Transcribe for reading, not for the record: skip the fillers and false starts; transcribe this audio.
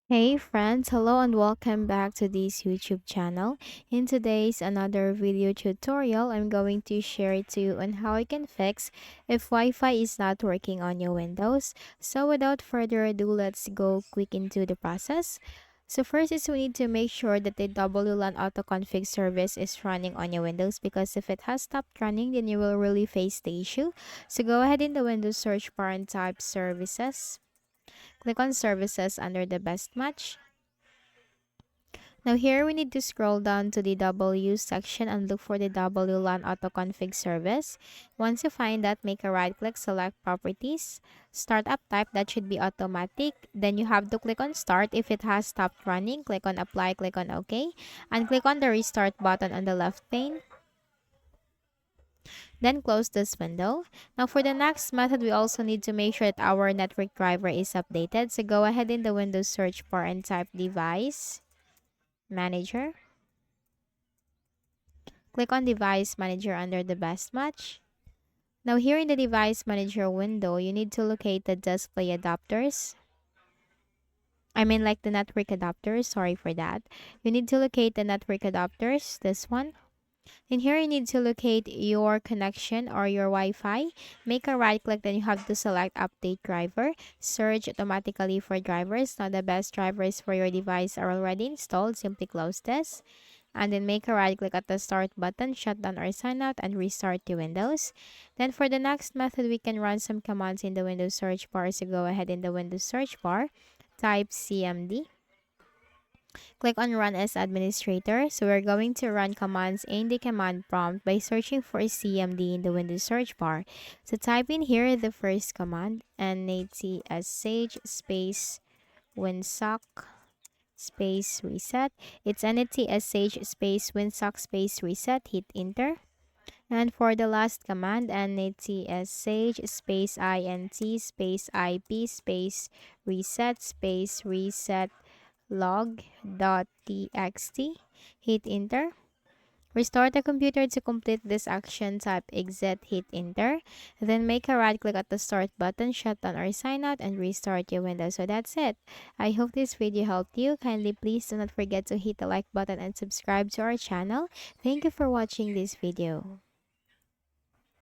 Hey friends, hello and welcome back to this YouTube channel. In today's another video tutorial, I'm going to share it to you on how you can fix if Wi-Fi is not working on your Windows. So without further ado, let's go quick into the process. So first is we need to make sure that the WLAN autoconfig service is running on your Windows, because if it has stopped running, then you will really face the issue. So go ahead in the Windows search bar and type services. Click on services under the best match. Now here we need to scroll down to the W section and look for the WLAN autoconfig service. Once you find that, make a right click, select properties, startup type, that should be automatic. Then you have to click on start. If it has stopped running, click on apply, click on OK, and click on the restart button on the left pane. Then close this window. Now for the next method, we also need to make sure that our network driver is updated. So go ahead in the Windows search bar and type device manager. Click on Device Manager under the best match. Now here in the Device Manager window, you need to locate the display adapters. I mean like the network adapters, sorry for that. You need to locate the network adapters, this one. In here, you need to locate your connection or your Wi-Fi. Make a right click, then you have to select Update Driver. Search automatically for drivers. Now the best drivers for your device are already installed. Simply close this. And then make a right click at the start button, shut down or sign out, and restart the Windows. Then for the next method, we can run some commands in the Windows search bar. So go ahead in the Windows search bar, type CMD. Click on Run as Administrator. So we're going to run commands in the command prompt by searching for CMD in the Windows search bar. So type in here the first command, NATSH space winsock space reset. It's NATSH space winsock space reset. Hit enter. And for the last command, NATSH space INT space IP space reset log.txt. Hit enter. Restart the computer. To complete this action, type exit, hit enter. Then make a right click at the start button, shut down or sign out, and restart your Windows. So that's it. I hope this video helped you. Kindly please do not forget to hit the like button and subscribe to our channel. Thank you for watching this video.